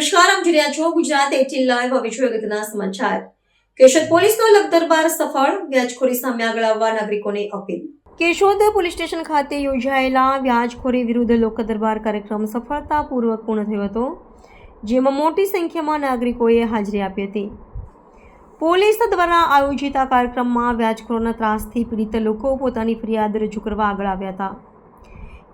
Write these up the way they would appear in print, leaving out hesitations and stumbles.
નમસ્કાર, આપ જોઈ રહ્યા છો ગુજરાત 18 લાઈવ. હવે જોઈએ અગત્યના સમાચાર. કેશોદ પોલીસનો લખદરબાર સફળ, વ્યાજખોરી સામે આગળ આવવા નાગરિકોને અપીલ. કેશોદ પોલીસ સ્ટેશન ખાતે યોજાયેલા વ્યાજખોરી વિરુદ્ધ લોક દરબાર કાર્યક્રમ સફળતાપૂર્વક પૂર્ણ થયો હતો, જેમાં મોટી સંખ્યામાં નાગરિકોએ હાજરી આપી હતી. પોલીસ દ્વારા આયોજિત આ કાર્યક્રમમાં વ્યાજખોરોના ત્રાસથી પીડિત લોકો પોતાની ફરિયાદ રજૂ કરવા આગળ આવ્યા હતા.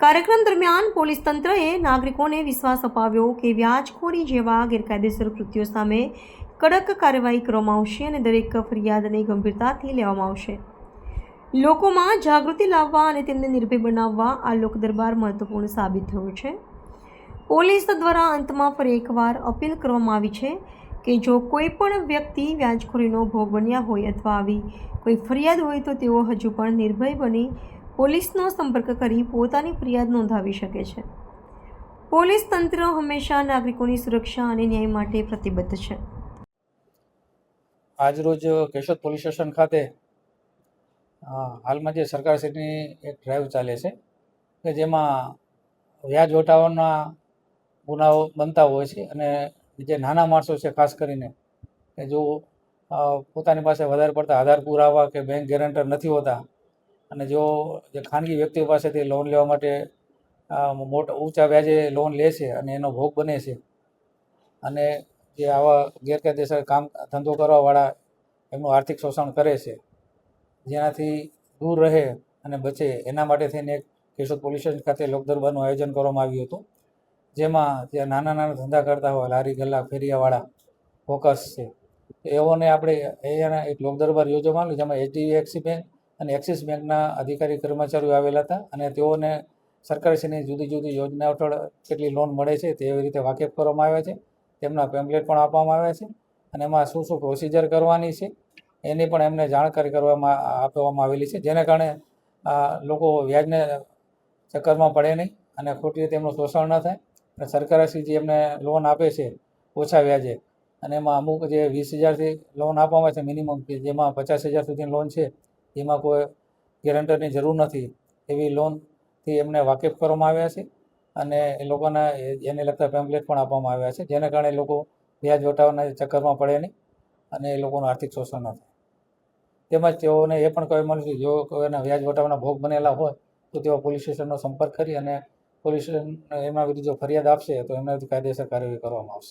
કાર્યક્રમ દરમિયાન પોલીસ તંત્રએ નાગરિકોને વિશ્વાસ અપાવ્યો કે વ્યાજખોરી જેવા ગેરકાયદેસર કૃત્યો સામે કડક કાર્યવાહી કરવામાં આવશે અને દરેક ફરિયાદને ગંભીરતાથી લેવામાં આવશે. લોકોમાં જાગૃતિ લાવવા અને તેમને નિર્ભય બનાવવા આ લોક દરબાર મહત્વપૂર્ણ સાબિત થયો છે. પોલીસ દ્વારા અંતમાં ફરી એકવાર અપીલ કરવામાં આવી છે કે જો કોઈ પણ વ્યક્તિ વ્યાજખોરીનો ભોગ બન્યા હોય અથવા આવી કોઈ ફરિયાદ હોય તો તેઓ હજુ પણ નિર્ભય બની પોલીસનો સંપર્ક કરી પોતાની ફરિયાદ નોંધાવી શકે છે. પોલીસ તંત્ર હંમેશા નાગરિકોની સુરક્ષા અને ન્યાય માટે પ્રતિબદ્ધ છે. આજરોજ કેશોદ પોલીસ સ્ટેશન ખાતે હાલમાં જે સરકારશ્રીની એક ડ્રાઈવ ચાલે છે કે જેમાં વ્યાજ વટાવવાના ગુનાઓ બનતા હોય છે અને જે નાના માણસો છે ખાસ કરીને કે જો પોતાની પાસે વધારે પડતા આધાર પુરાવા કે બેંક ગેરંટર નથી હોતા અને જો જે ખાનગી વ્યક્તિઓ પાસેથી લોન લેવા માટે મોટા ઊંચા વ્યાજે લોન લે છે અને એનો ભોગ બને છે અને જે આવા ગેરકાયદેસર કામ ધંધો કરવાવાળા એમનું આર્થિક શોષણ કરે છે, જેનાથી દૂર રહે અને બચે એના માટે થઈને એક કેશોદ પોલીસ સ્ટેશન ખાતે લોક દરબારનું આયોજન કરવામાં આવ્યું હતું, જેમાં જે નાના નાના ધંધા કરતા હોય લારી ગલ્લા ફેરિયાવાળા ફોકસ છે એઓને આપણે અહીંયાના એક લોક દરબાર યોજવામાં આવ્યું, જેમાં HDFC બેંક અને એક્સિસ બેંકના અધિકારી કર્મચારીઓ આવેલા હતા અને તેઓને સરકારશ્રીની જુદી જુદી યોજનાઓ હેઠળ કેટલી લોન મળે છે તેવી રીતે વાકેફ કરવામાં આવ્યા છે. તેમના પેમ્પલેટ પણ આપવામાં આવ્યા છે અને એમાં શું શું પ્રોસિજર કરવાની છે એની પણ એમને જાણકારી આપવામાં આવેલી છે, જેને કારણે લોકો વ્યાજને ચક્કરમાં પડે નહીં અને ખોટી રીતે એમનું શોષણ ન થાય. અને સરકારશ્રી જે એમને લોન આપે છે ઓછા વ્યાજે અને એમાં અમુક જે 20,000થી લોન આપવામાં આવે છે મિનિમમ, કે જેમાં 50,000 સુધીની લોન છે એમાં કોઈ ગેરંટરની જરૂર નથી એવી લોનથી એમને વાકેફ કરવામાં આવ્યા છે અને એ લોકોના એને લગતા પેમ્પલેટ પણ આપવામાં આવ્યા છે, જેને કારણે લોકો વ્યાજ વટાવવાના ચક્કરમાં પડે નહીં અને એ લોકોનું આર્થિક શોષણ ન થાય. તેમજ તેઓને એ પણ કહેવામાં આવ્યું છે જો કોઈના વ્યાજ વટાવવાના ભોગ બનેલા હોય તો તેઓ પોલીસ સ્ટેશનનો સંપર્ક કરી અને પોલીસ સ્ટેશન એમના વિરુદ્ધ જો ફરિયાદ આપશે તો એમના વિરુદ્ધ કાયદેસર કાર્યવાહી કરવામાં આવશે.